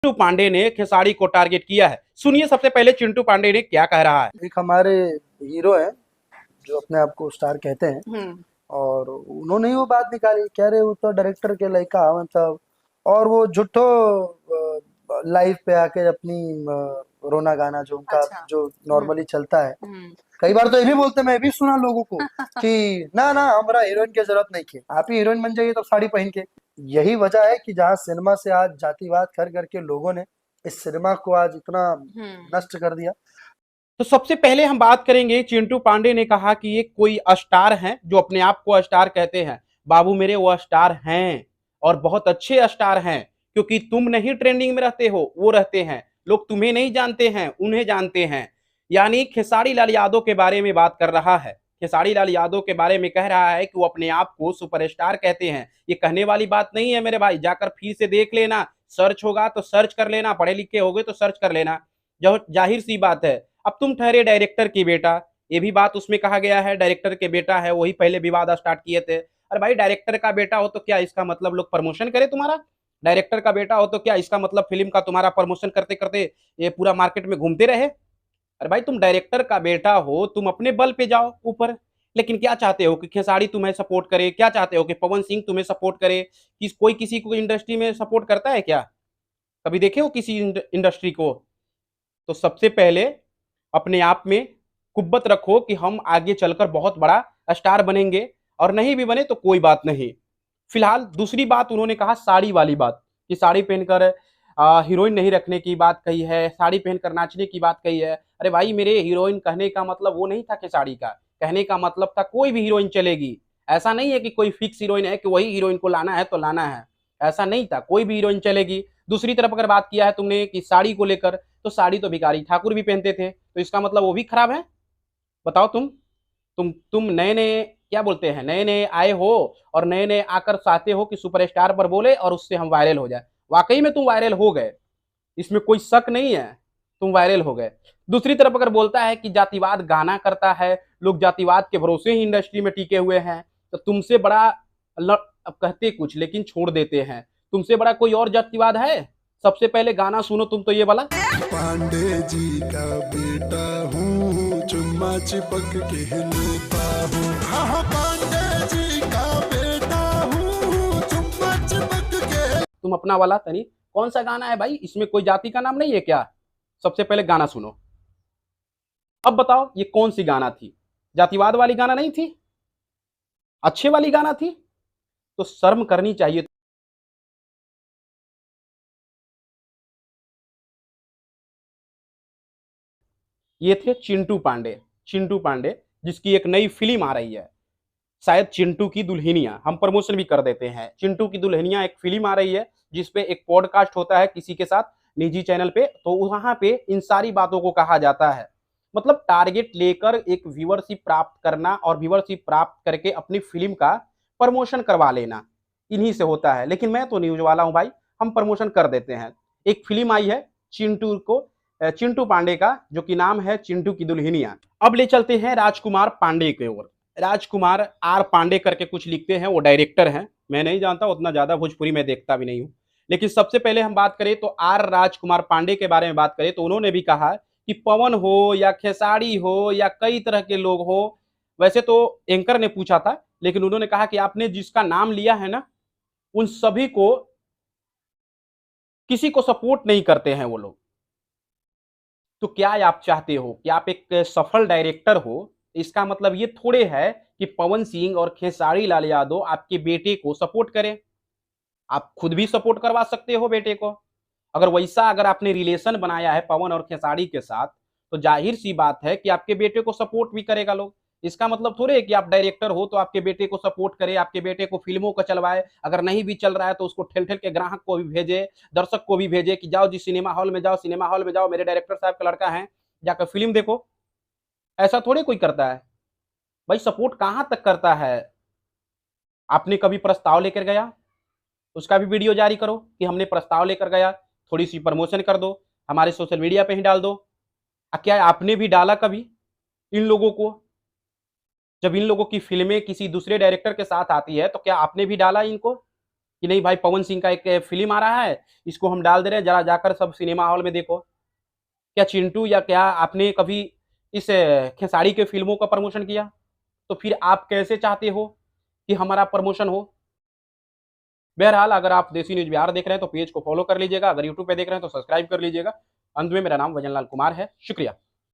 चिंटू पांडे ने खेसारी को टारगेट किया है। सुनिए सबसे पहले चिंटू पांडे ने क्या कह रहा है। एक हमारे हीरो हैं जो अपने आप को स्टार कहते हैं और उन्होंने ही वो बात निकाली, कह रहे वो तो डायरेक्टर के लड़का मतलब। और वो झूठो लाइव पे आके अपनी रोना गाना जो उनका अच्छा। जो नॉर्मली चलता है, हम्म। कई बार तो ये भी बोलते, मैं भी सुना लोगों को कि ना ना हमारा हीरोइन की जरूरत नहीं है, आप ही हीरोइन बन जाइए तो साड़ी पहन के। यही वजह है कि जहाँ सिनेमा से आज जातिवाद कर करके लोगों ने इस सिनेमा को आज इतना नष्ट कर दिया। तो सबसे पहले हम बात करेंगे, चिंटू पांडे ने कहा कि ये कोई स्टार हैं जो अपने आप को स्टार कहते हैं। बाबू मेरे वो स्टार हैं और बहुत अच्छे स्टार हैं, क्योंकि तुम नहीं ट्रेंडिंग में रहते हो, वो रहते हैं। लोग तुम्हें नहीं जानते हैं, उन्हें जानते हैं। यानी खेसारी लाल यादव के बारे में बात कर रहा है। खेसारी लाल यादव के बारे में कह रहा है कि वो अपने आप को सुपरस्टार कहते हैं। ये कहने वाली बात नहीं है मेरे भाई, जाकर फिर से देख लेना, सर्च होगा तो सर्च कर लेना, पढ़े लिखे होगे तो सर्च कर लेना। जो जाहिर सी बात है, अब तुम ठहरे डायरेक्टर की बेटा, ये भी बात उसमें कहा गया है, डायरेक्टर के बेटा है, वही पहले विवाद स्टार्ट किए थे। अरे भाई डायरेक्टर का बेटा हो तो क्या इसका मतलब लोग प्रमोशन करे तुम्हारा? डायरेक्टर का बेटा हो तो क्या इसका मतलब फिल्म का तुम्हारा प्रमोशन करते करते ये पूरा मार्केट में घूमते रहे? अरे भाई तुम डायरेक्टर का बेटा हो, तुम अपने बल पे जाओ ऊपर। लेकिन क्या चाहते हो कि खेसारी तुम्हें सपोर्ट करे? क्या चाहते हो कि पवन सिंह तुम्हें सपोर्ट करे? कि कोई किसी को इंडस्ट्री में सपोर्ट करता है क्या? कभी देखे हो किसी इंडस्ट्री को? तो सबसे पहले अपने आप में कुब्बत रखो कि हम आगे चलकर बहुत बड़ा स्टार बनेंगे, और नहीं भी बने तो कोई बात नहीं। फिलहाल दूसरी बात उन्होंने कहा साड़ी वाली बात, कि साड़ी पहनकर हीरोइन नहीं रखने की बात कही है, साड़ी पहनकर नाचने की बात कही है। अरे भाई मेरे हीरोइन कहने का मतलब वो नहीं था कि साड़ी का, कहने का मतलब था कोई भी हीरोइन चलेगी। ऐसा नहीं है कि कोई फिक्स हीरोइन है कि वही हीरोइन को लाना है तो लाना है, ऐसा नहीं था, कोई भी हीरोइन चलेगी। दूसरी तरफ अगर बात किया है तुमने कि साड़ी को लेकर, तो साड़ी तो भिखारी ठाकुर भी पहनते थे, तो इसका मतलब वो भी खराब है? बताओ तुम नए नए क्या बोलते हैं, नए नए आए हो और नए नए आकर चाहते हो कि सुपरस्टार पर बोले और उससे हम वायरल हो जाए। वाकई में तुम वायरल हो गए, इसमें कोई शक नहीं है, तुम वायरल हो गए। दूसरी तरफ अगर बोलता है कि जातिवाद गाना करता है, लोग जातिवाद के भरोसे ही इंडस्ट्री में टिके हुए हैं, तो तुमसे बड़ा अब कहते कुछ लेकिन छोड़ देते हैं, तुमसे बड़ा कोई और जातिवाद है? सबसे पहले गाना सुनो तुम तो ये वाला। पांडे जी का बेटा हूँ, चुम्मा चिपक के लेता हूँ। हाँ पांडे जी का बेटा हूँ, चुम्मा चिपक के। तुम अपना वाला तनी कौन सा गाना है भाई, इसमें कोई जाति का नाम नहीं है क्या? सबसे पहले गाना सुनो, अब बताओ ये कौन सी गाना थी? जातिवाद वाली गाना नहीं थी, अच्छे वाली गाना थी। तो शर्म करनी चाहिए। ये थे चिंटू पांडे। चिंटू पांडे जिसकी एक नई फिल्म आ रही है, शायद चिंटू की दुल्हनिया, हम प्रमोशन भी कर देते हैं। चिंटू की दुल्हनिया एक फिल्म आ रही है, जिसपे एक पॉडकास्ट होता है किसी के साथ निजी चैनल पे, तो वहां पे इन सारी बातों को कहा जाता है। मतलब टारगेट लेकर एक व्यूअरशिप प्राप्त करना और व्यूअरशिप प्राप्त करके अपनी फिल्म का प्रमोशन करवा लेना, इन्हीं से होता है। लेकिन मैं तो न्यूज वाला हूं भाई, हम प्रमोशन कर देते हैं। एक फिल्म आई है चिंटू को, चिंटू पांडे का, जो कि नाम है चिंटू की दुल्हनिया। अब ले चलते हैं राजकुमार पांडे की ओर। राजकुमार आर पांडे करके कुछ लिखते हैं, वो डायरेक्टर हैं। मैं नहीं जानता उतना ज्यादा, भोजपुरी में देखता भी नहीं हूं। लेकिन सबसे पहले हम बात करें तो आर राजकुमार पांडे के बारे में बात करें तो उन्होंने भी कहा कि पवन हो या खेसारी हो या कई तरह के लोग हो, वैसे तो एंकर ने पूछा था, लेकिन उन्होंने कहा कि आपने जिसका नाम लिया है ना, उन सभी को, किसी को सपोर्ट नहीं करते हैं वो लोग। तो क्या आप चाहते हो कि आप एक सफल डायरेक्टर हो? इसका मतलब ये थोड़े है कि पवन सिंह और खेसारी लाल यादव आपके बेटे को सपोर्ट करें। आप खुद भी सपोर्ट करवा सकते हो बेटे को। अगर वैसा अगर आपने रिलेशन बनाया है पवन और खेसारी के साथ, तो जाहिर सी बात है कि आपके बेटे को सपोर्ट भी करेगा लोग। इसका मतलब थोड़े है कि आप डायरेक्टर हो तो आपके बेटे को सपोर्ट करे, आपके बेटे को फिल्मों को चलवाए, अगर नहीं भी चल रहा है तो उसको ठेल ठेल के ग्राहक को भी भेजे, दर्शक को भी भेजे कि जाओ जी सिनेमा हॉल में जाओ, सिनेमा हॉल में जाओ, मेरे डायरेक्टर साहब का लड़का है, जाकर फिल्म देखो। ऐसा थोड़े कोई करता है भाई। सपोर्ट कहां तक करता है? आपने कभी प्रस्ताव लेकर गया, उसका भी वीडियो जारी करो कि हमने प्रस्ताव लेकर गया, थोड़ी सी प्रमोशन कर दो, हमारे सोशल मीडिया पे ही डाल दो। क्या आपने भी डाला कभी इन लोगों को? जब इन लोगों की फिल्में किसी दूसरे डायरेक्टर के साथ आती है तो क्या आपने भी डाला इनको? कि नहीं भाई पवन सिंह का एक फिल्म आ रहा है, इसको हम डाल दे रहे हैं, जरा जाकर सब सिनेमा हॉल में देखो। क्या चिंटू या क्या आपने कभी इस खेसारी के फिल्मों का प्रमोशन किया? तो फिर आप कैसे चाहते हो कि हमारा प्रमोशन हो? बहरहाल अगर आप देसी न्यूज बिहार देख रहे हैं तो पेज को फॉलो कर लीजिएगा, अगर यूट्यूब पे देख रहे हैं तो सब्सक्राइब कर लीजिएगा। अंत में मेरा नाम वजनलाल कुमार है, शुक्रिया।